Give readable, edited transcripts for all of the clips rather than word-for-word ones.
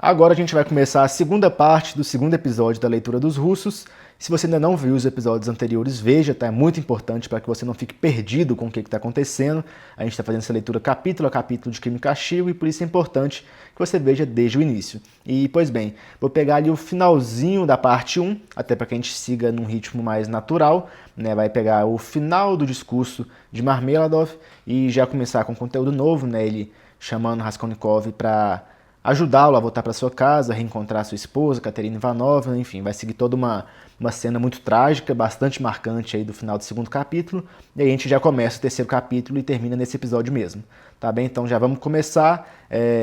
Agora a gente vai começar a segunda parte do segundo episódio da leitura dos russos. Se você ainda não viu os episódios anteriores, veja, tá? É muito importante para que você não fique perdido com o que está acontecendo. A gente está fazendo essa leitura capítulo a capítulo de Crime e Castigo e por isso é importante que você veja desde o início. E, pois bem, vou pegar ali o finalzinho da parte 1, até para que a gente siga num ritmo mais natural, né? Vai pegar o final do discurso de Marmeladov e já começar com conteúdo novo, né? Ele chamando Raskolnikov para ajudá-lo a voltar para sua casa, reencontrar sua esposa, Katerina Ivanovna, enfim, vai seguir toda uma cena muito trágica, bastante marcante aí do final do segundo capítulo, e aí a gente já começa o terceiro capítulo e termina nesse episódio mesmo, tá bem? Então já vamos começar,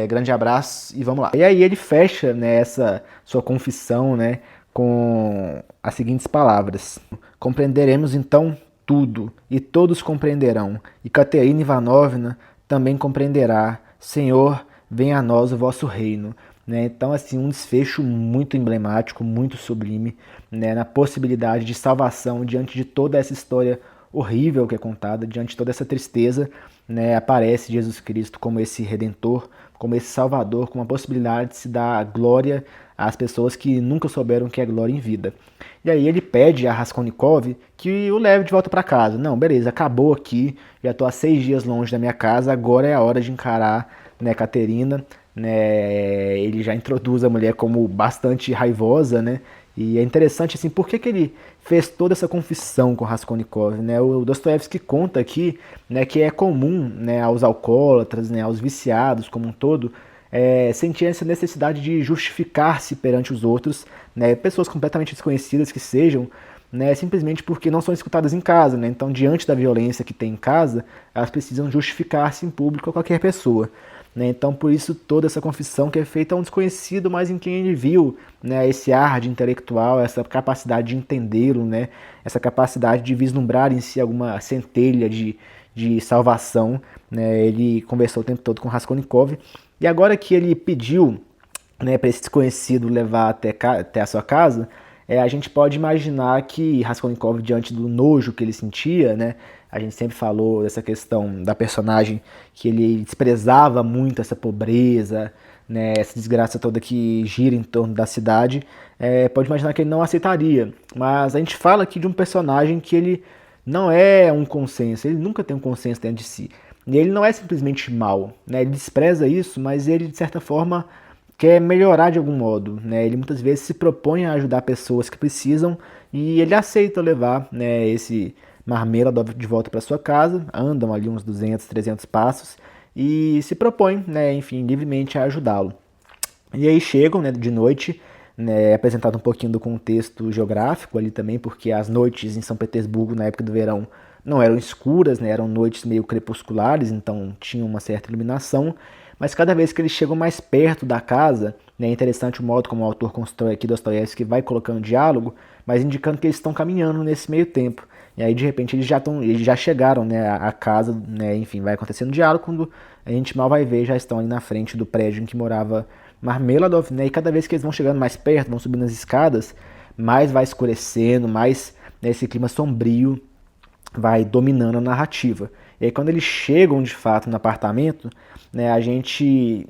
grande abraço e vamos lá. E aí ele fecha, né, essa sua confissão, né, com as seguintes palavras: compreenderemos então tudo, e todos compreenderão, e Katerina Ivanovna também compreenderá, Senhor, venha a nós o vosso reino. Né? Então, assim, um desfecho muito emblemático, muito sublime, né? Na possibilidade de salvação diante de toda essa história horrível que é contada, diante de toda essa tristeza, né? Aparece Jesus Cristo como esse Redentor, como esse Salvador, com a possibilidade de se dar glória às pessoas que nunca souberam o que é glória em vida. E aí ele pede a Raskolnikov que o leve de volta para casa. Não, beleza, acabou aqui, já estou há 6 dias longe da minha casa, agora é a hora de encarar, né, Katerina, né, ele já introduz a mulher como bastante raivosa, né, e é interessante, assim, por que ele fez toda essa confissão com Raskolnikov, né, o Dostoiévski conta aqui, né, que é comum, né, aos alcoólatras, né, aos viciados como um todo, sentir essa necessidade de justificar-se perante os outros, né, pessoas completamente desconhecidas que sejam, né, simplesmente porque não são escutadas em casa, né, então diante da violência que tem em casa, elas precisam justificar-se em público a qualquer pessoa. Né? Então, por isso, toda essa confissão que é feita a um desconhecido, mas em quem ele viu, né, esse ar de intelectual, essa capacidade de entendê-lo, né, essa capacidade de vislumbrar em si alguma centelha de salvação. Né? Ele conversou o tempo todo com Raskolnikov. E agora que ele pediu, né, para esse desconhecido levar até a sua casa, a gente pode imaginar que Raskolnikov, diante do nojo que ele sentia, né, a gente sempre falou dessa questão da personagem, que ele desprezava muito essa pobreza, né, essa desgraça toda que gira em torno da cidade, pode imaginar que ele não aceitaria. Mas a gente fala aqui de um personagem que ele não é um consenso, ele nunca tem um consenso dentro de si. E ele não é simplesmente mal, né, ele despreza isso, mas ele, de certa forma, quer melhorar de algum modo, né? Ele muitas vezes se propõe a ajudar pessoas que precisam e ele aceita levar, né, esse Marmeladov de volta para sua casa, andam ali uns 200, 300 passos e se propõe, né, enfim, livremente a ajudá-lo. E aí chegam, né, de noite, né, apresentado um pouquinho do contexto geográfico ali também, porque as noites em São Petersburgo na época do verão não eram escuras, né, eram noites meio crepusculares, então tinha uma certa iluminação. Mas cada vez que eles chegam mais perto da casa, né, é interessante o modo como o autor constrói aqui, Dostoiévski vai colocando diálogo, mas indicando que eles estão caminhando nesse meio tempo. E aí de repente eles já chegaram, né, à casa, né, enfim, vai acontecendo um diálogo quando a gente mal vai ver, já estão ali na frente do prédio em que morava Marmeladov, né, e cada vez que eles vão chegando mais perto, vão subindo as escadas, mais vai escurecendo, mais, né, esse clima sombrio vai dominando a narrativa. E aí quando eles chegam de fato no apartamento, né, a gente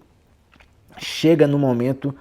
chega no momento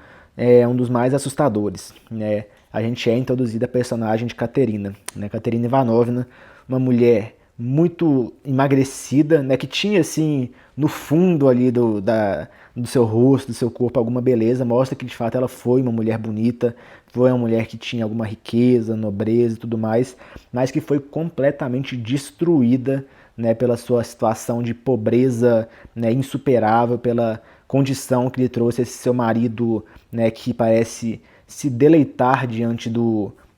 um dos mais assustadores. Né? A gente é introduzido a personagem de Katerina, né? Katerina Ivanovna, uma mulher muito emagrecida, né, que tinha assim no fundo ali do seu rosto, do seu corpo alguma beleza, mostra que de fato ela foi uma mulher bonita, foi uma mulher que tinha alguma riqueza, nobreza e tudo mais, mas que foi completamente destruída, né, pela sua situação de pobreza, né, insuperável, pela condição que lhe trouxe esse seu marido, né, que parece se deleitar diante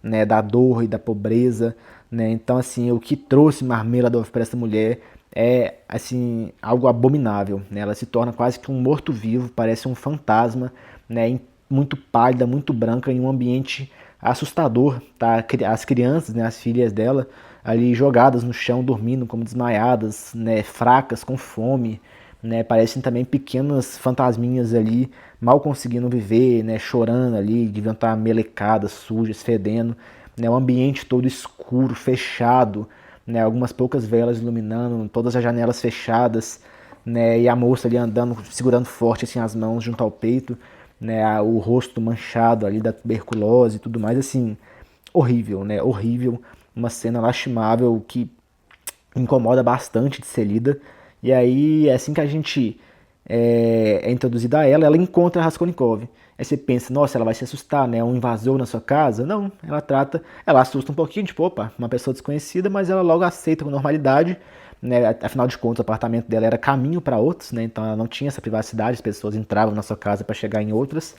né, da dor e da pobreza. Né? Então, assim, o que trouxe Marmeladov para essa mulher é assim algo abominável. Né? Ela se torna quase que um morto-vivo, parece um fantasma, né? Muito pálida, muito branca, em um ambiente assustador. Tá? As crianças, né, as filhas dela, ali jogadas no chão, dormindo como desmaiadas, né, fracas, com fome. Né, parecem também pequenas fantasminhas ali, mal conseguindo viver, né, chorando ali, deviam estar melecadas, sujas, fedendo. Né, o ambiente todo escuro, fechado, né, algumas poucas velas iluminando, todas as janelas fechadas, né, e a moça ali andando, segurando forte assim, as mãos junto ao peito. né, o rosto manchado ali da tuberculose e tudo mais, assim, horrível, né, horrível, uma cena lastimável que incomoda bastante de ser lida. E aí, assim que a gente é introduzida a ela, ela encontra a Raskolnikov. Aí você pensa, nossa, ela vai se assustar, né? Um invasor na sua casa. Não, ela assusta um pouquinho, tipo, opa, uma pessoa desconhecida, mas ela logo aceita com normalidade, né? Afinal de contas, o apartamento dela era caminho para outros, né? Então ela não tinha essa privacidade, as pessoas entravam na sua casa para chegar em outras,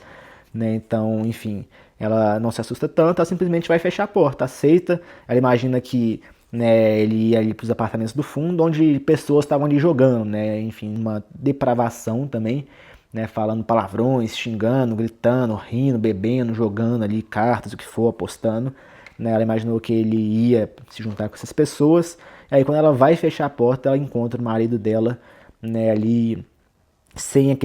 né? Então, enfim, ela não se assusta tanto, ela simplesmente vai fechar a porta, aceita. Ela imagina que, né, ele ia ali para os apartamentos do fundo, onde pessoas estavam ali jogando, né? Enfim, uma depravação também, né? Falando palavrões, xingando, gritando, rindo, bebendo, jogando ali cartas, o que for, apostando. Né? Ela imaginou que ele ia se juntar com essas pessoas. E aí, quando ela vai fechar a porta, ela encontra o marido dela, né, ali sem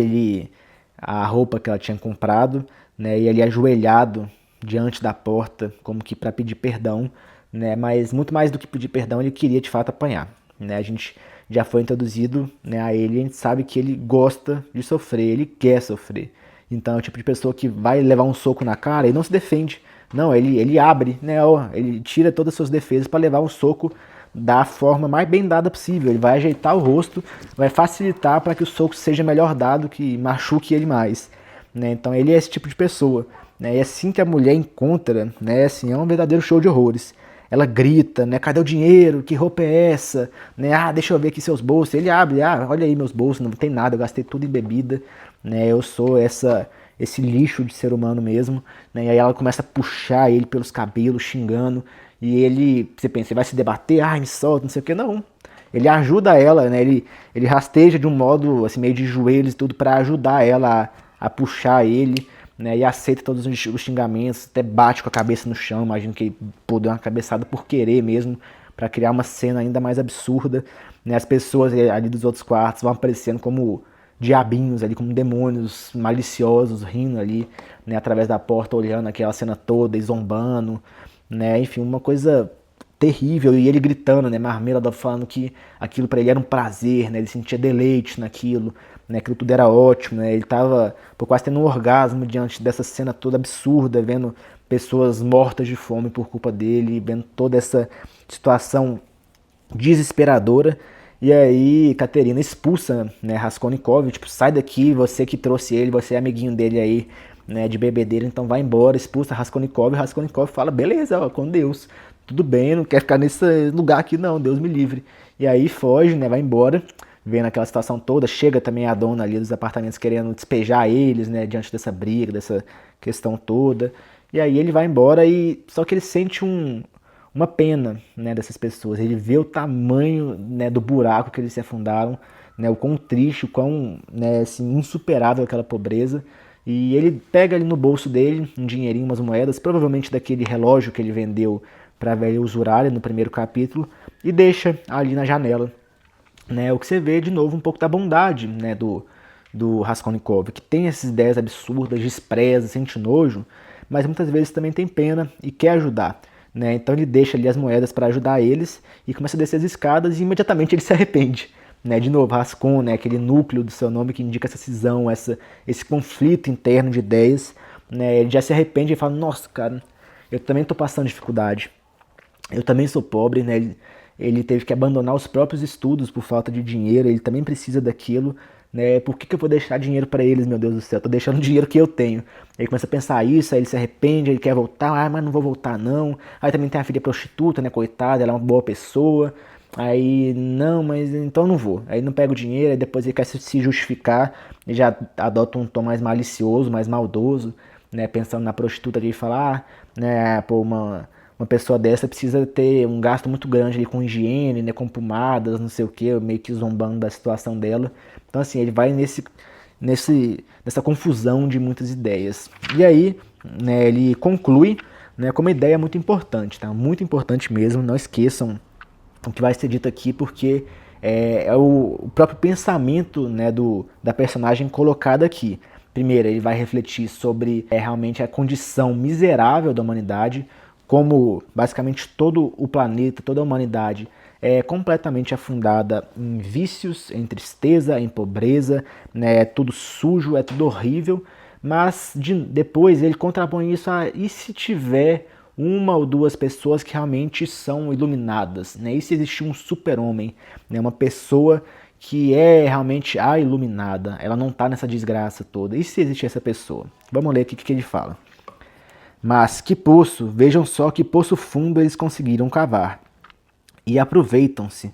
a roupa que ela tinha comprado, né, e ele ajoelhado diante da porta, como que para pedir perdão, né, mas muito mais do que pedir perdão, ele queria de fato apanhar, né? A gente já foi introduzido, né, a ele, a gente sabe que ele gosta de sofrer, ele quer sofrer. Então é o tipo de pessoa que vai levar um soco na cara e não se defende. Não, ele abre, né, ó, ele tira todas as suas defesas para levar um soco da forma mais bem dada possível. Ele vai ajeitar o rosto, vai facilitar para que o soco seja melhor dado, que machuque ele mais. Né? Então ele é esse tipo de pessoa. Né? E assim que a mulher encontra, né, assim, é um verdadeiro show de horrores. Ela grita, né? Cadê o dinheiro? Que roupa é essa? Né? Ah, deixa eu ver aqui seus bolsos. Ele abre, olha aí meus bolsos, não tem nada, eu gastei tudo em bebida, né? Eu sou esse lixo de ser humano mesmo, né? E aí ela começa a puxar ele pelos cabelos, xingando, e ele, você pensa, ele vai se debater, me solta, não sei o que, não. Ele ajuda ela, né? Ele rasteja de um modo, assim, meio de joelhos e tudo, para ajudar ela a puxar ele, né? E aceita todos os xingamentos, até bate com a cabeça no chão, imagino que ele deu uma cabeçada por querer mesmo, para criar uma cena ainda mais absurda, né? As pessoas ali dos outros quartos vão aparecendo como diabinhos ali, como demônios maliciosos, rindo ali, né? Através da porta, olhando aquela cena toda e zombando, né? Enfim, uma coisa terrível, e ele gritando, né, Marmela falando que aquilo para ele era um prazer, né, ele sentia deleite naquilo, né, aquilo tudo era ótimo, né, ele tava quase tendo um orgasmo diante dessa cena toda absurda, vendo pessoas mortas de fome por culpa dele, vendo toda essa situação desesperadora. E aí Caterina expulsa, né, Raskolnikov, tipo, sai daqui, você que trouxe ele, você é amiguinho dele aí, né, de bebedeira, então vai embora, expulsa Raskolnikov, e Raskolnikov fala, beleza, ó, com Deus, tudo bem, não quer ficar nesse lugar aqui não, Deus me livre. E aí foge, né, vai embora, vendo aquela situação toda, chega também a dona ali dos apartamentos querendo despejar eles, né, diante dessa briga, dessa questão toda. E aí ele vai embora e só que ele sente uma pena, né, dessas pessoas. Ele vê o tamanho, né, do buraco que eles se afundaram, né, o quão triste, o quão, né, assim, insuperável aquela pobreza. E ele pega ali no bolso dele um dinheirinho, umas moedas, provavelmente daquele relógio que ele vendeu para a velha usurária no primeiro capítulo, e deixa ali na janela. Né, o que você vê de novo um pouco da bondade, né, do Raskolnikov, que tem essas ideias absurdas, despreza, sente nojo, mas muitas vezes também tem pena e quer ajudar. Né? Então ele deixa ali as moedas para ajudar eles e começa a descer as escadas e imediatamente ele se arrepende. Né? De novo, Rascon, né? Aquele núcleo do seu nome que indica essa cisão, esse conflito interno de ideias. Né? Ele já se arrepende e fala, nossa, cara, eu também estou passando dificuldade. Eu também sou pobre, né? Ele teve que abandonar os próprios estudos por falta de dinheiro, ele também precisa daquilo, né? Por que eu vou deixar dinheiro para eles, meu Deus do céu? Eu tô deixando o dinheiro que eu tenho. Aí ele começa a pensar isso, aí ele se arrepende, ele quer voltar, mas não vou voltar não. Aí também tem a filha prostituta, né, coitada, ela é uma boa pessoa. Aí, não, mas então não vou. Aí não pega o dinheiro, aí depois ele quer se justificar, ele já adota um tom mais malicioso, mais maldoso, né, pensando na prostituta de falar, né, pô, uma pessoa dessa precisa ter um gasto muito grande ali com higiene, né, com pomadas, não sei o que, meio que zombando da situação dela. Então assim, ele vai nessa confusão de muitas ideias. E aí, né, ele conclui, né, com uma ideia muito importante, tá? Muito importante mesmo, não esqueçam o que vai ser dito aqui, porque é o próprio pensamento, né, da personagem colocado aqui. Primeiro, ele vai refletir sobre realmente a condição miserável da humanidade, como basicamente todo o planeta, toda a humanidade é completamente afundada em vícios, em tristeza, em pobreza, né? É tudo sujo, é tudo horrível, mas depois ele contrapõe isso a e se tiver uma ou duas pessoas que realmente são iluminadas, né? E se existir um super-homem, né? Uma pessoa que é realmente a iluminada, ela não está nessa desgraça toda. E se existir essa pessoa? Vamos ler aqui o que ele fala. Mas que poço, vejam só que poço fundo eles conseguiram cavar. E aproveitam-se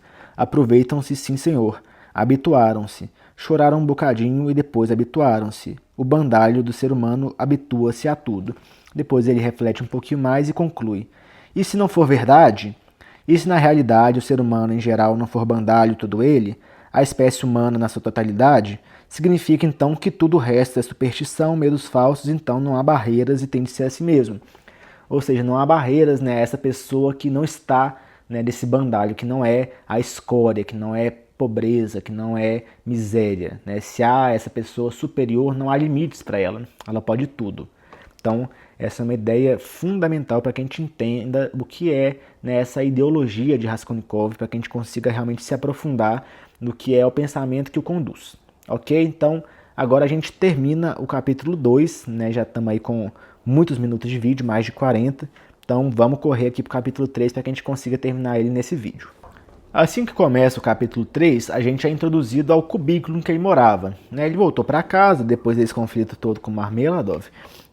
sim, senhor, habituaram-se, choraram um bocadinho e depois habituaram-se. O bandalho do ser humano habitua-se a tudo. Depois ele reflete um pouquinho mais e conclui. E se não for verdade? E se na realidade o ser humano em geral não for bandalho todo ele, a espécie humana na sua totalidade, significa então que tudo o resto é superstição, medos falsos, então não há barreiras e tem de ser assim mesmo. Ou seja, não há barreiras, né, a essa pessoa que não está, né, desse bandalho, que não é a escória, que não é pobreza, que não é miséria. Né? Se há essa pessoa superior, não há limites para ela pode tudo. Então, essa é uma ideia fundamental para que a gente entenda o que é, né, essa ideologia de Raskolnikov, para que a gente consiga realmente se aprofundar no que é o pensamento que o conduz. Ok? Então, agora a gente termina o capítulo 2, né? Já estamos aí com muitos minutos de vídeo, mais de 40. Então, vamos correr aqui para o capítulo 3 para que a gente consiga terminar ele nesse vídeo. Assim que começa o capítulo 3, a gente é introduzido ao cubículo em que ele morava. Né? Ele voltou para casa, depois desse conflito todo com Marmeladov.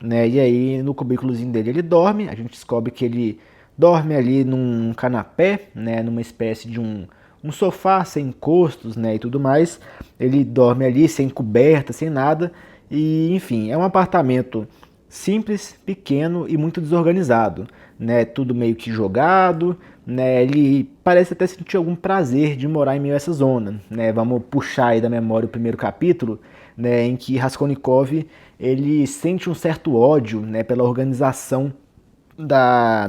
Né? E aí, no cubículozinho dele, ele dorme. A gente descobre que ele dorme ali num canapé, né? Numa espécie de um sofá sem encostos, né, e tudo mais. Ele dorme ali sem coberta, sem nada. E, enfim, é um apartamento simples, pequeno e muito desorganizado, né? Tudo meio que jogado, né? Ele parece até sentir algum prazer de morar em meio a essa zona, né? Vamos puxar aí da memória o primeiro capítulo, né, em que Raskolnikov ele sente um certo ódio, né, pela organização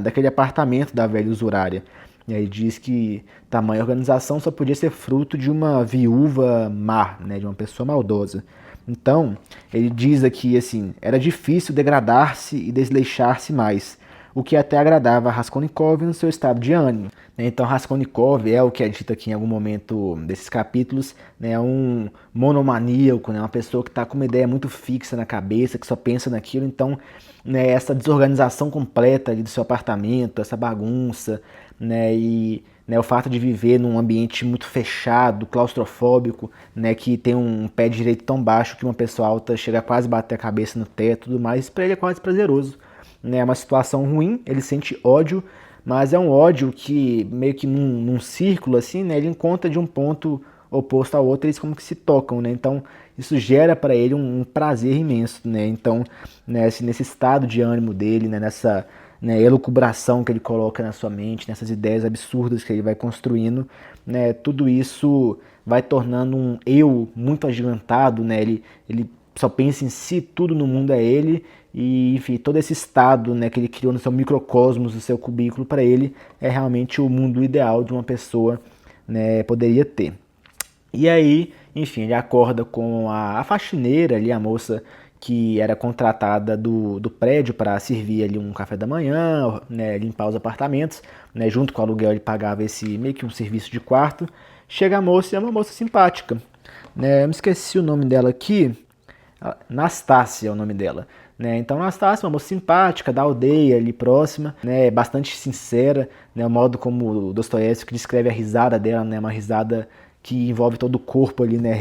daquele apartamento da velha usurária. E aí diz que tamanha organização só podia ser fruto de uma viúva má, né, de uma pessoa maldosa. Então, ele diz aqui assim, era difícil degradar-se e desleixar-se mais, o que até agradava a Raskolnikov no seu estado de ânimo. Então, Raskolnikov é o que é dito aqui em algum momento desses capítulos, né, um monomaníaco, né, uma pessoa que está com uma ideia muito fixa na cabeça, que só pensa naquilo. Então, né, essa desorganização completa ali do seu apartamento, essa bagunça, né, e né, o fato de viver num ambiente muito fechado, claustrofóbico, né, que tem um pé direito tão baixo que uma pessoa alta chega a quase bater a cabeça no teto e tudo mais, para ele é quase prazeroso. Né, é uma situação ruim, ele sente ódio, mas é um ódio que meio que num círculo assim, né, ele encontra de um ponto oposto ao outro, eles como que se tocam, né? Então isso gera para ele um prazer imenso, né? Então, né, nesse estado de ânimo dele, né, nessa, né, elucubração que ele coloca na sua mente, nessas ideias absurdas que ele vai construindo, né, tudo isso vai tornando um eu muito agigantado, né? Ele só pensa em si, tudo no mundo é ele. E, enfim, todo esse estado, né, que ele criou no seu microcosmos, no seu cubículo, para ele é realmente o mundo ideal de uma pessoa, né, poderia ter. E aí, enfim, ele acorda com a faxineira ali, a moça que era contratada do prédio para servir ali um café da manhã, né, limpar os apartamentos, né, junto com o aluguel ele pagava esse meio que um serviço de quarto. Chega a moça e é uma moça simpática, né, eu me esqueci o nome dela aqui, Nastácia é o nome dela. Né? Então, Nastácia é uma moça simpática, da aldeia ali próxima, né? Bastante sincera, né? O modo como o Dostoiévski descreve a risada dela, né? Uma risada que envolve todo o corpo ali, né?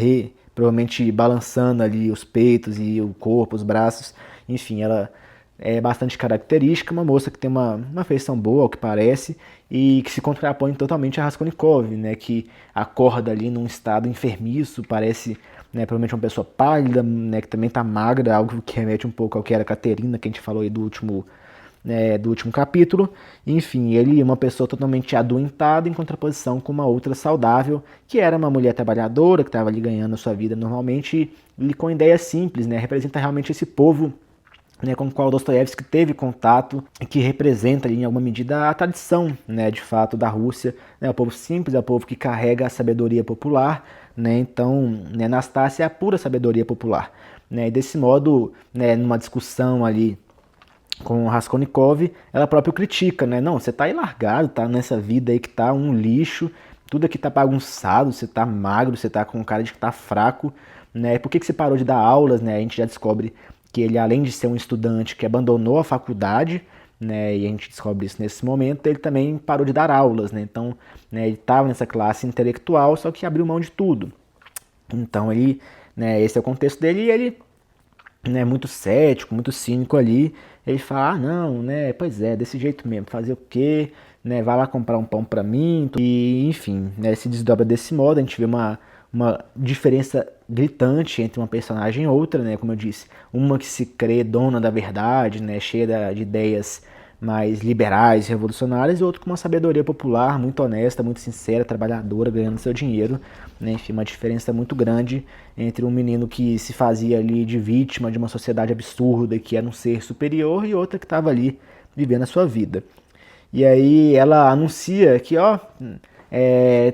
Provavelmente balançando ali os peitos e o corpo, os braços. Enfim, ela é bastante característica, uma moça que tem uma feição boa, ao que parece, e que se contrapõe totalmente a Raskolnikov, né? Que acorda ali num estado enfermiço, parece... Né, provavelmente uma pessoa pálida, né, que também está magra, algo que remete um pouco ao que era a Caterina, que a gente falou aí do último capítulo. Enfim, ele é uma pessoa totalmente adoentada em contraposição com uma outra saudável, que era uma mulher trabalhadora, que estava ali ganhando a sua vida normalmente e com ideias simples, né, representa realmente esse povo, né, com o qual Dostoiévski teve contato, que representa ali, em alguma medida a tradição, né, de fato da Rússia, né, o povo simples, é o povo que carrega a sabedoria popular, né, então, né, Nastácia é a pura sabedoria popular, né, e desse modo, né, numa discussão ali com Raskolnikov, ela própria critica, né, não, você tá aí largado, tá nessa vida aí que tá um lixo, tudo aqui tá bagunçado, você tá magro, você tá com cara de que tá fraco, né, por que você parou de dar aulas, né, a gente já descobre que ele, além de ser um estudante que abandonou a faculdade, né, e a gente descobre isso nesse momento, ele também parou de dar aulas, né, então, né, ele estava nessa classe intelectual, só que abriu mão de tudo. Então ele, né, esse é o contexto dele e ele, né, muito cético, muito cínico ali, ele fala, ah não, né, pois é, desse jeito mesmo, fazer o quê, né, vai lá comprar um pão pra mim, e enfim, né, se desdobra desse modo, a gente vê uma diferença gritante entre uma personagem e outra, né, como eu disse, uma que se crê dona da verdade, né, cheia de ideias mais liberais, revolucionárias, e outro com uma sabedoria popular, muito honesta, muito sincera, trabalhadora, ganhando seu dinheiro, né? Enfim, uma diferença muito grande entre um menino que se fazia ali de vítima de uma sociedade absurda, que era um ser superior, e outra que estava ali vivendo a sua vida. E aí ela anuncia que, ó,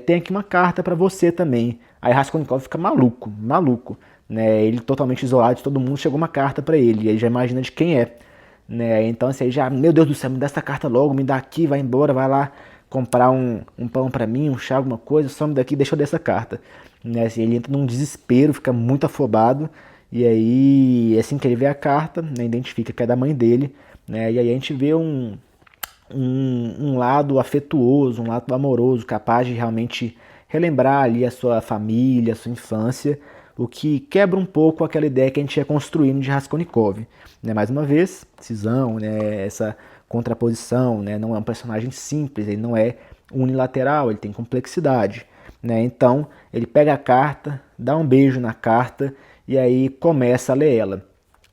tem aqui uma carta para você também. Aí Raskolnikov fica maluco, maluco, né? Ele totalmente isolado de todo mundo, chegou uma carta para ele, e ele já imagina de quem é, né? Então assim, aí já, meu Deus do céu, me dá essa carta logo, me dá aqui, vai embora, vai lá comprar um pão para mim, um chá, alguma coisa, some daqui, deixa eu ler essa carta, né? Assim, ele entra num desespero, fica muito afobado, e aí assim que ele vê a carta, né, identifica que é da mãe dele, né? E aí a gente vê um lado afetuoso, um lado amoroso, capaz de realmente relembrar ali a sua família, a sua infância, o que quebra um pouco aquela ideia que a gente ia construindo de Raskolnikov. Né? Mais uma vez, cisão, né? Essa contraposição, né? Não é um personagem simples, ele não é unilateral, ele tem complexidade. Né? Então, ele pega a carta, dá um beijo na carta e aí começa a ler ela.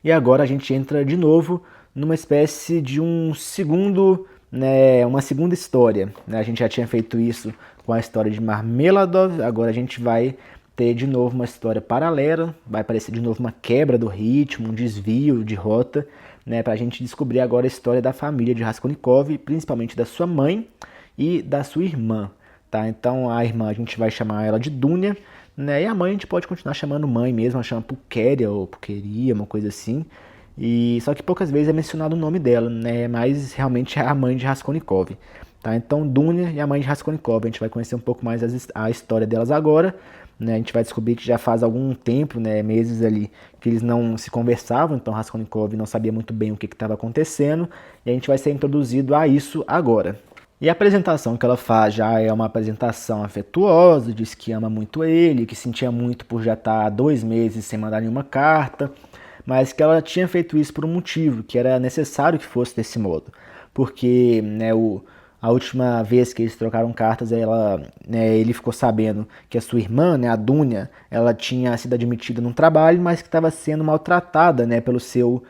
E agora a gente entra de novo numa espécie de um segundo, né, uma segunda história. Né? A gente já tinha feito isso com a história de Marmeladov, agora a gente vai ter de novo uma história paralela, vai aparecer de novo uma quebra do ritmo, um desvio de rota, né, para a gente descobrir agora a história da família de Raskolnikov, principalmente da sua mãe e da sua irmã. Tá? Então a irmã a gente vai chamar ela de Dunya, né, e a mãe a gente pode continuar chamando mãe mesmo, ela chama Pulquéria ou Pulqueria, uma coisa assim. E só que poucas vezes é mencionado o nome dela, né? Mas realmente é a mãe de Raskolnikov. Tá? Então Dunya e a mãe de Raskolnikov, a gente vai conhecer um pouco mais a história delas agora. Né? A gente vai descobrir que já faz algum tempo, né, meses ali, que eles não se conversavam, então Raskolnikov não sabia muito bem o que estava acontecendo, e a gente vai ser introduzido a isso agora. E a apresentação que ela faz já é uma apresentação afetuosa, diz que ama muito ele, que sentia muito por já estar há 2 meses sem mandar nenhuma carta, mas que ela tinha feito isso por um motivo, que era necessário que fosse desse modo. Porque né, a última vez que eles trocaram cartas, né, ele ficou sabendo que a sua irmã, né, a Dunya, ela tinha sido admitida num trabalho, mas que estava sendo maltratada, né, pelo seu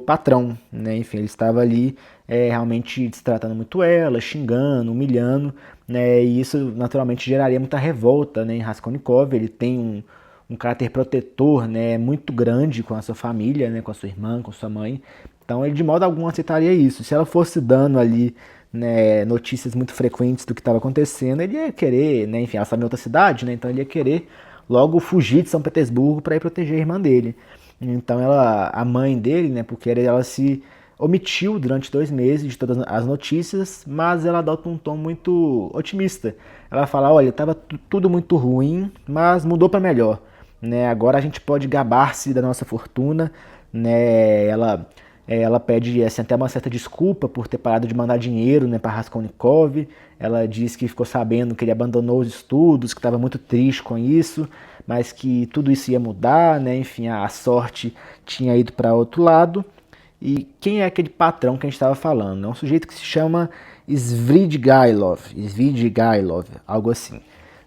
patrão. Né? Enfim, ele estava ali realmente destratando muito ela, xingando, humilhando, né, e isso naturalmente geraria muita revolta, né, em Raskolnikov. Ele tem um caráter protetor, né, muito grande com a sua família, né, com a sua irmã, com a sua mãe. Então ele de modo algum aceitaria isso. Se ela fosse dando ali, né, notícias muito frequentes do que estava acontecendo, ele ia querer, né, enfim, ela estava em outra cidade, né, então ele ia querer logo fugir de São Petersburgo para ir proteger a irmã dele. Então a mãe dele, né, porque ela se omitiu durante 2 meses de todas as notícias, mas ela adota um tom muito otimista. Ela fala, olha, estava tudo muito ruim, mas mudou para melhor. Né? Agora a gente pode gabar-se da nossa fortuna. Né? Ela pede assim, até uma certa desculpa por ter parado de mandar dinheiro, né, para Raskolnikov. Ela diz que ficou sabendo que ele abandonou os estudos, que estava muito triste com isso, mas que tudo isso ia mudar, né? Enfim, a sorte tinha ido para outro lado. E quem é aquele patrão que a gente estava falando? É um sujeito que se chama Svidrigailov, algo assim.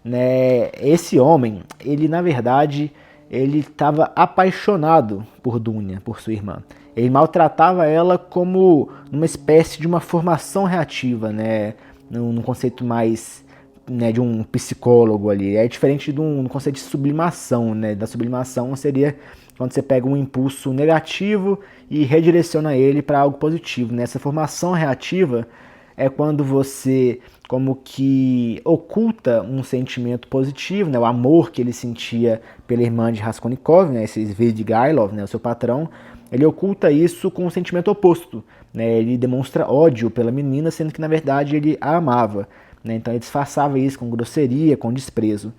Né? Esse homem, ele na verdade, ele estava apaixonado por Dunya, por sua irmã. Ele maltratava ela como uma espécie de uma formação reativa, né? Num conceito mais, né, de um psicólogo ali. É diferente de um conceito de sublimação, né? Da sublimação seria quando você pega um impulso negativo e redireciona ele para algo positivo. Né? Essa formação reativa é quando você como que oculta um sentimento positivo, né? O amor que ele sentia pela irmã de Raskolnikov, né? Esse Svidrigailov, né? O seu patrão, ele oculta isso com um sentimento oposto. Né? Ele demonstra ódio pela menina, sendo que na verdade ele a amava. Né? Então ele disfarçava isso com grosseria, com desprezo.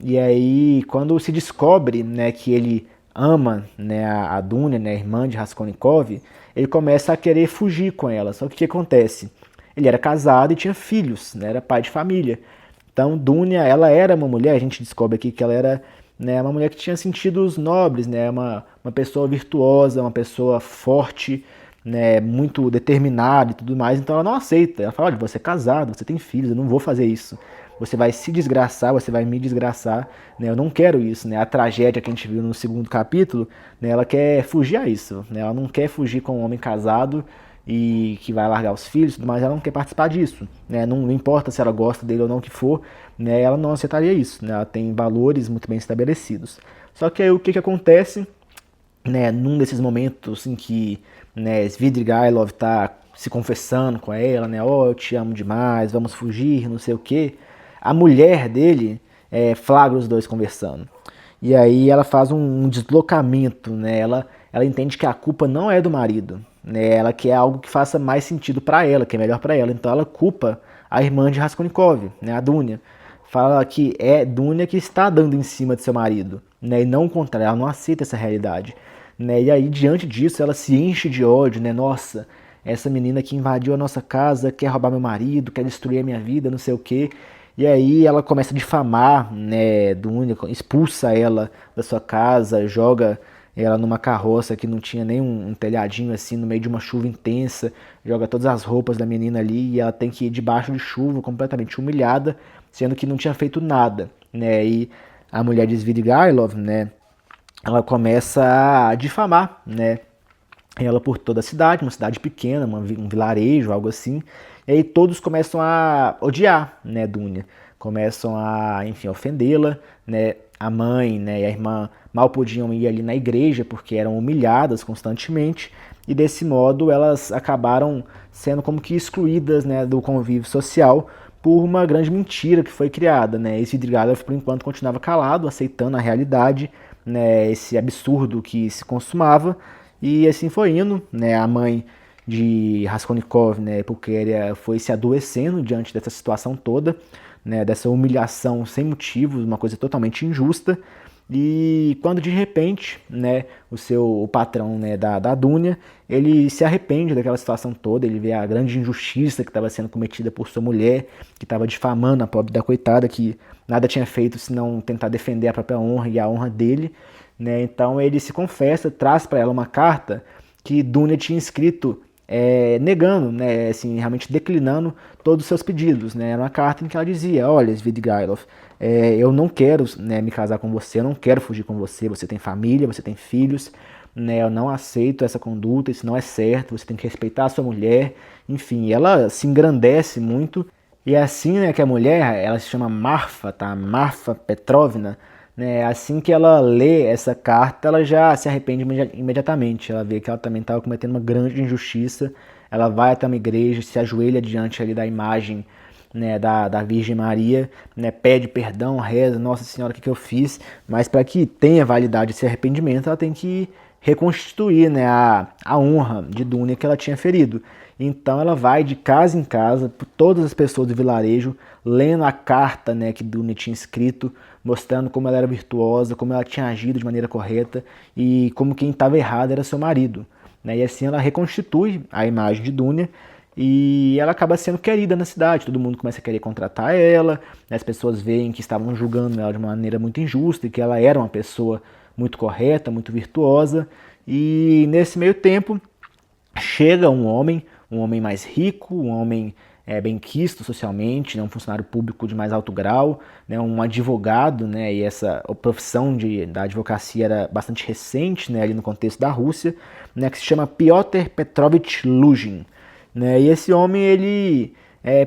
E aí, quando se descobre, né, que ele ama, né, a Dunya, né, a irmã de Raskolnikov, ele começa a querer fugir com ela. Só que o que acontece? Ele era casado e tinha filhos, né, era pai de família. Então, Dunya, ela era uma mulher, a gente descobre aqui que ela era, né, uma mulher que tinha sentidos nobres, né, uma pessoa virtuosa, uma pessoa forte, né, muito determinada e tudo mais. Então ela não aceita. Ela fala, olha, você é casado, você tem filhos, eu não vou fazer isso. Você vai se desgraçar, você vai me desgraçar, né? Eu não quero isso, né? A tragédia que a gente viu no segundo capítulo, né? Ela quer fugir a isso, né? Ela não quer fugir com um homem casado e que vai largar os filhos, mas ela não quer participar disso, né? Não importa se ela gosta dele ou não que for, né? Ela não aceitaria isso, né? Ela tem valores muito bem estabelecidos. Só que aí o que acontece, né? Num desses momentos em que, né, Svidrigailov tá se confessando com ela, né? Oh, eu te amo demais, vamos fugir, não sei o quê. A mulher dele flagra os dois conversando. E aí ela faz um deslocamento, né? Ela entende que a culpa não é do marido, né? Ela quer algo que faça mais sentido para ela, que é melhor para ela. Então ela culpa a irmã de Raskolnikov, né? A Dunya. Fala que é Dunya que está dando em cima de seu marido, né? E não o contrário, ela não aceita essa realidade, né? E aí diante disso ela se enche de ódio, né? Nossa, essa menina que invadiu a nossa casa, quer roubar meu marido, quer destruir a minha vida, não sei o quê. E aí ela começa a difamar, né, Dunya, expulsa ela da sua casa, joga ela numa carroça que não tinha nem um telhadinho assim, no meio de uma chuva intensa, joga todas as roupas da menina ali e ela tem que ir debaixo de chuva, completamente humilhada, sendo que não tinha feito nada, né? E a mulher de Svidrigailov, né, ela começa a difamar, né, ela por toda a cidade, uma cidade pequena, um vilarejo, algo assim. E aí todos começam a odiar, né, Dunya. Começam a, enfim, ofendê-la, né? A mãe, né, e a irmã mal podiam ir ali na igreja porque eram humilhadas constantemente. E desse modo elas acabaram sendo como que excluídas, né, do convívio social por uma grande mentira que foi criada, né? Esse Svidrigailov, por enquanto, continuava calado, aceitando a realidade, né, esse absurdo que se consumava. E assim foi indo, né? A mãe de Raskolnikov, né, Pulcheria, foi se adoecendo diante dessa situação toda, né, dessa humilhação sem motivos, uma coisa totalmente injusta. E quando de repente, né, o patrão, né, da Dunya, ele se arrepende daquela situação toda, ele vê a grande injustiça que estava sendo cometida por sua mulher, que estava difamando a pobre da coitada, que nada tinha feito senão tentar defender a própria honra e a honra dele, né? Então ele se confessa, traz para ela uma carta que Dunya tinha escrito negando, né, assim, realmente declinando todos os seus pedidos, né? Era uma carta em que ela dizia, olha, Svidrigailov, eu não quero, né, me casar com você, eu não quero fugir com você, você tem família, você tem filhos, né, eu não aceito essa conduta, isso não é certo, você tem que respeitar a sua mulher, enfim, ela se engrandece muito, e é assim, né, que a mulher, ela se chama Marfa, tá? Marfa Petrovna, né? Assim que ela lê essa carta, ela já se arrepende imediatamente. Ela vê que ela também estava cometendo uma grande injustiça. Ela vai até uma igreja, se ajoelha diante ali da imagem, né, da Virgem Maria, né, pede perdão, reza, Nossa Senhora, o que eu fiz? Mas para que tenha validade esse arrependimento, ela tem que reconstituir, né, a honra de Dunya que ela tinha ferido. Então ela vai de casa em casa, por todas as pessoas do vilarejo, lendo a carta, né, que Dunya tinha escrito, mostrando como ela era virtuosa, como ela tinha agido de maneira correta e como quem estava errado era seu marido, né? E assim ela reconstitui a imagem de Dunya e ela acaba sendo querida na cidade. Todo mundo começa a querer contratar ela, né? As pessoas veem que estavam julgando ela de uma maneira muito injusta e que ela era uma pessoa muito correta, muito virtuosa. E nesse meio tempo chega um homem mais rico, um homem bem quisto socialmente, né, um funcionário público de mais alto grau, né, um advogado, né, e essa a profissão da advocacia era bastante recente, né, ali no contexto da Rússia, né, que se chama Piotr Petrovich Luzhin, né, e esse homem ele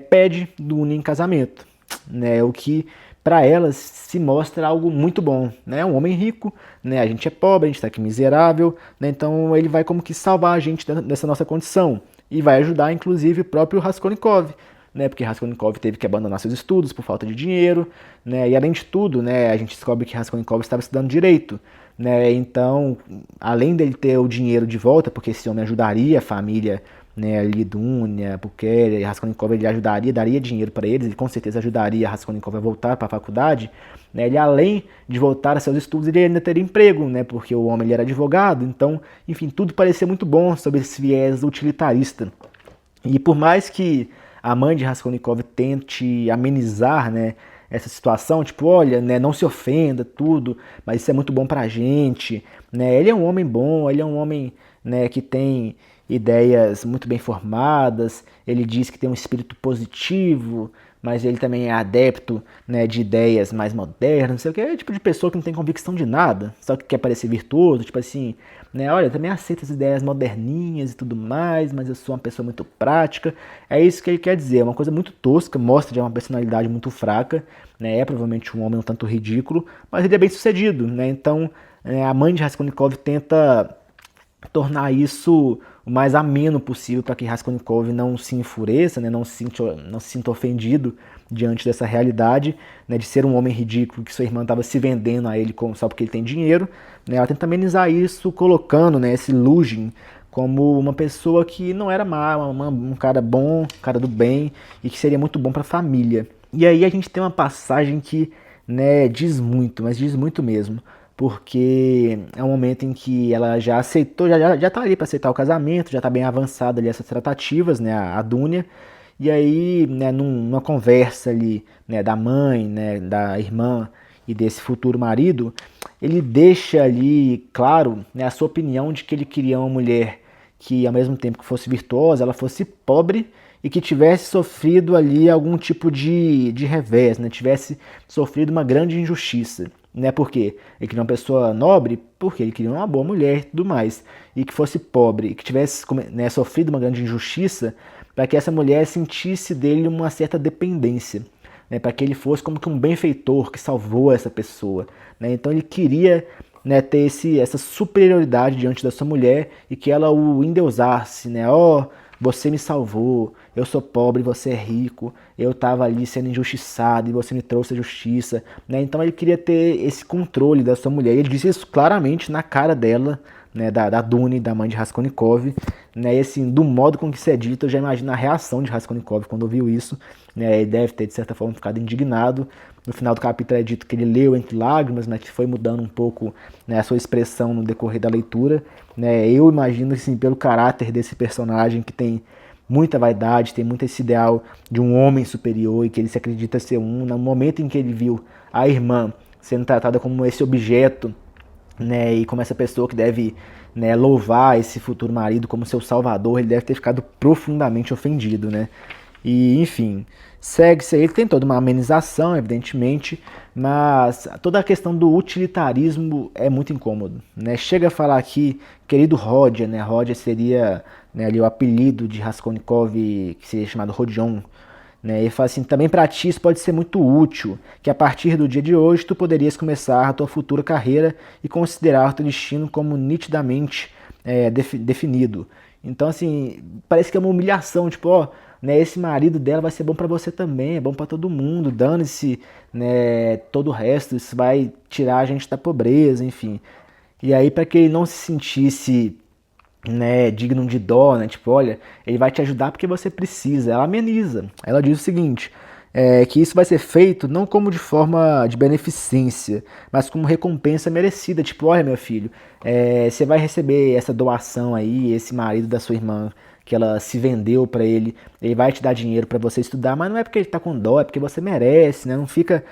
pede Dunya em casamento, né, o que para ela se mostra algo muito bom, né? Um homem rico, né? A gente é pobre, a gente está aqui miserável, né? Então ele vai como que salvar a gente dessa nossa condição e vai ajudar inclusive o próprio Raskolnikov, né, porque Raskolnikov teve que abandonar seus estudos por falta de dinheiro, né, e além de tudo, né, a gente descobre que Raskolnikov estava estudando direito, né, então, além dele ter o dinheiro de volta, porque esse homem ajudaria a família, né, ali Dunya, Puker, Raskolnikov, ele ajudaria, daria dinheiro para eles, ele com certeza ajudaria Raskolnikov a voltar para a faculdade, né, ele além de voltar a seus estudos, ele ainda teria emprego, né, porque o homem ele era advogado, então, enfim, tudo parecia muito bom sobre esse viés utilitarista. E por mais que a mãe de Raskolnikov tente amenizar, né, essa situação, tipo, olha, né, não se ofenda, tudo, mas isso é muito bom pra gente, né, ele é um homem bom, ele é um homem, né, que tem ideias muito bem formadas, ele diz que tem um espírito positivo, mas ele também é adepto, né, de ideias mais modernas, não sei o que, é o tipo de pessoa que não tem convicção de nada, só que quer parecer virtuoso, tipo assim, né, olha, eu também aceito as ideias moderninhas e tudo mais, mas eu sou uma pessoa muito prática, é isso que ele quer dizer, é uma coisa muito tosca, mostra de uma personalidade muito fraca, né, é provavelmente um homem um tanto ridículo, mas ele é bem sucedido, né, então a mãe de Raskolnikov tenta tornar isso o mais ameno possível para que Raskolnikov não se enfureça, né, não se sinta ofendido diante dessa realidade, né, de ser um homem ridículo que sua irmã estava se vendendo a ele só porque ele tem dinheiro. Né, ela tenta amenizar isso colocando, né, esse Luzhin como uma pessoa que não era má, um cara bom, um cara do bem e que seria muito bom para a família. E aí a gente tem uma passagem que, né, diz muito, mas diz muito mesmo, porque é um momento em que ela já aceitou, já tá ali para aceitar o casamento, já tá bem avançada ali essas tratativas, né, a Dunya, e aí, né, numa conversa ali, né, da mãe, né, da irmã e desse futuro marido, ele deixa ali claro, né, a sua opinião de que ele queria uma mulher que, ao mesmo tempo que fosse virtuosa, ela fosse pobre e que tivesse sofrido ali algum tipo de revés, né, tivesse sofrido uma grande injustiça. Né, por quê? Ele queria uma pessoa nobre, porque ele queria uma boa mulher e tudo mais. E que fosse pobre, e que tivesse, né, sofrido uma grande injustiça, para que essa mulher sentisse dele uma certa dependência. Né, para que ele fosse como que um benfeitor que salvou essa pessoa. Né, então ele queria, né, ter essa superioridade diante da sua mulher e que ela o endeusasse. Né? Oh, você me salvou, eu sou pobre, você é rico, eu estava ali sendo injustiçado e você me trouxe a justiça. Né? Então ele queria ter esse controle da sua mulher. E ele disse isso claramente na cara dela, né, da Duny, da mãe de Raskolnikov. Né? E assim, do modo com que isso é dito, eu já imagino a reação de Raskolnikov quando ouviu isso. Né? Ele deve ter, de certa forma, ficado indignado. No final do capítulo é dito que ele leu entre lágrimas, mas que foi mudando um pouco, né, a sua expressão no decorrer da leitura. Né? Eu imagino, assim, pelo caráter desse personagem que tem muita vaidade, tem muito esse ideal de um homem superior e que ele se acredita ser um. No momento em que ele viu a irmã sendo tratada como esse objeto, né, e como essa pessoa que deve, né, louvar esse futuro marido como seu salvador, ele deve ter ficado profundamente ofendido, né? E, enfim, segue-se aí, ele tem toda uma amenização, evidentemente, mas toda a questão do utilitarismo é muito incômodo, né? Chega a falar aqui, querido Rodya, né? Rodya seria, né, ali o apelido de Raskolnikov, que seria chamado Rodion, né? Ele fala assim, também para ti isso pode ser muito útil, que a partir do dia de hoje tu poderias começar a tua futura carreira e considerar o teu destino como nitidamente definido. Então, assim, parece que é uma humilhação, tipo, ó, né, esse marido dela vai ser bom pra você também, é bom pra todo mundo, dane-se, né, todo o resto, isso vai tirar a gente da pobreza, enfim. E aí, para que ele não se sentisse, né, digno de dó, né, tipo, olha, ele vai te ajudar porque você precisa. Ela ameniza, ela diz o seguinte, que isso vai ser feito não como de forma de beneficência, mas como recompensa merecida. Tipo, olha, meu filho, você vai receber essa doação aí, esse marido da sua irmã, que ela se vendeu pra ele, ele vai te dar dinheiro pra você estudar, mas não é porque ele tá com dó, é porque você merece, né? Não fica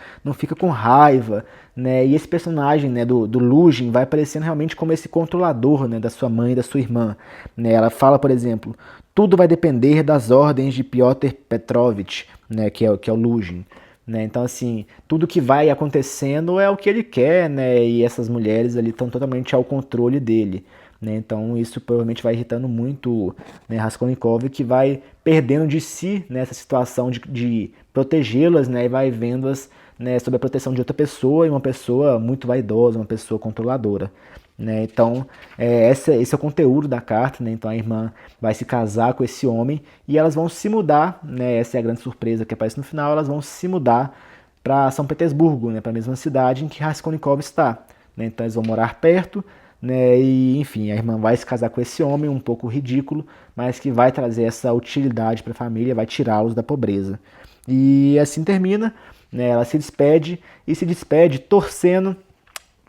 com raiva, né? E esse personagem, né, do Luzhin vai aparecendo realmente como esse controlador, né, da sua mãe e da sua irmã, né? Ela fala, por exemplo, tudo vai depender das ordens de Piotr Petrovich, né, que é o Luzhin. Né? Então, assim, tudo que vai acontecendo é o que ele quer, né? E essas mulheres ali estão totalmente ao controle dele. Né? Então, isso provavelmente vai irritando muito, né, Raskolnikov, que vai perdendo de si nessa situação de protegê-las, né? E vai vendo-as, né, sob a proteção de outra pessoa, e uma pessoa muito vaidosa, uma pessoa controladora. né? Então, esse é o conteúdo da carta, né? Então a irmã vai se casar com esse homem e elas vão se mudar, né? Essa é a grande surpresa que aparece no final, elas vão se mudar para São Petersburgo, né? Para a mesma cidade em que Raskolnikov está, né? Então eles vão morar perto, né? E enfim, a irmã vai se casar com esse homem um pouco ridículo, mas que vai trazer essa utilidade para a família, vai tirá-los da pobreza. E assim termina, né? Ela se despede e se despede torcendo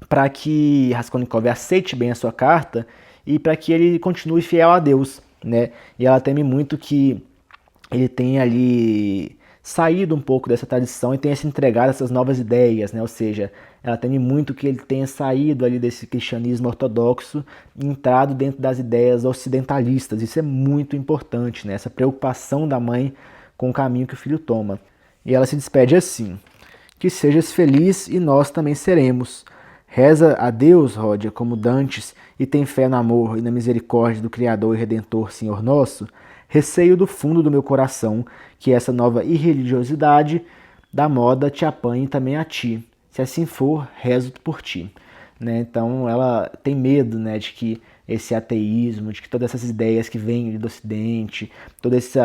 para que Raskolnikov aceite bem a sua carta e para que ele continue fiel a Deus, né? E ela teme muito que ele tenha ali saído um pouco dessa tradição e tenha se entregado a essas novas ideias, né? Ou seja, ela teme muito que ele tenha saído ali desse cristianismo ortodoxo e entrado dentro das ideias ocidentalistas. Isso é muito importante, né? Essa preocupação da mãe com o caminho que o filho toma. E ela se despede assim: que sejas feliz e nós também seremos. Reza a Deus, Ródia, como dantes, e tem fé no amor e na misericórdia do Criador e Redentor, Senhor nosso. Receio do fundo do meu coração que essa nova irreligiosidade da moda te apanhe também a ti. Se assim for, rezo por ti. Né? Então ela tem medo, né, de que esse ateísmo, de que todas essas ideias que vêm do Ocidente, todo esse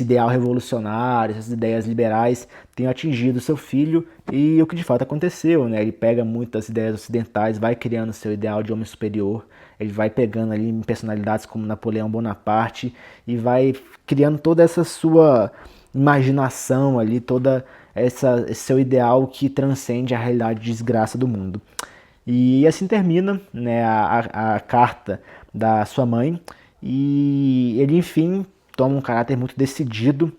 ideal revolucionário, essas ideias liberais tenham atingido seu filho e o que de fato aconteceu, né? Ele pega muitas ideias ocidentais, vai criando seu ideal de homem superior, ele vai pegando ali personalidades como Napoleão Bonaparte e vai criando toda essa sua imaginação ali, toda esse seu ideal que transcende a realidade de desgraça do mundo. E assim termina, né, a carta da sua mãe e ele enfim toma um caráter muito decidido,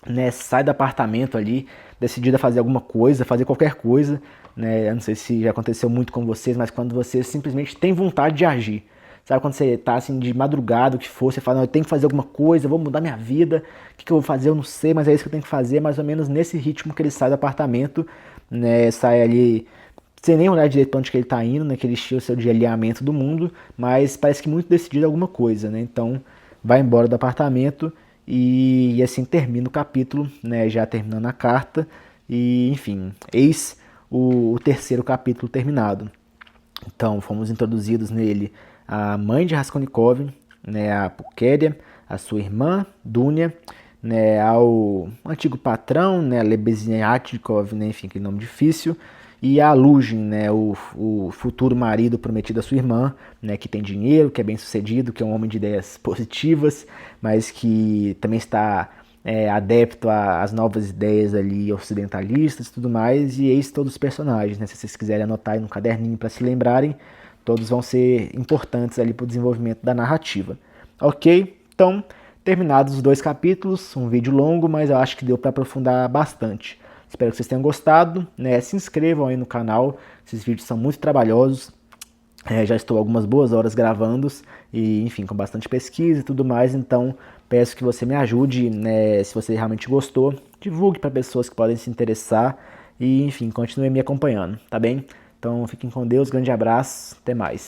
né, sai do apartamento ali, decidido a fazer alguma coisa, fazer qualquer coisa, né, eu não sei se já aconteceu muito com vocês, mas quando você simplesmente tem vontade de agir, sabe, quando você tá assim de madrugada, o que for, você fala, não, eu tenho que fazer alguma coisa, eu vou mudar minha vida, o que eu vou fazer, eu não sei, mas é isso que eu tenho que fazer, mais ou menos nesse ritmo que ele sai do apartamento, né, sai ali sem nem olhar direito para onde que ele está indo, né, que ele estilo seu de alinhamento do mundo, mas parece que muito decidido alguma coisa, né, então vai embora do apartamento e assim termina o capítulo, né, já terminando a carta, e enfim, eis o terceiro capítulo terminado. Então fomos introduzidos nele a mãe de Raskolnikov, né, a Pulcheria, a sua irmã, Dunya, né, ao antigo patrão, né, Lebeziatnikov, né, enfim, aquele nome difícil, e a Luzhin, né, o futuro marido prometido da sua irmã, né, que tem dinheiro, que é bem sucedido, que é um homem de ideias positivas, mas que também está adepto às novas ideias ali ocidentalistas e tudo mais, e eis todos os personagens, né, se vocês quiserem anotar aí no caderninho para se lembrarem, todos vão ser importantes ali para o desenvolvimento da narrativa. Ok? Então, terminados os 2 capítulos, um vídeo longo, mas eu acho que deu para aprofundar bastante. Espero que vocês tenham gostado, né? Se inscrevam aí no canal, esses vídeos são muito trabalhosos, já estou algumas boas horas gravando e, enfim, com bastante pesquisa e tudo mais, então peço que você me ajude, né? Se você realmente gostou, divulgue para pessoas que podem se interessar e, enfim, continue me acompanhando, tá bem? Então fiquem com Deus, grande abraço, até mais.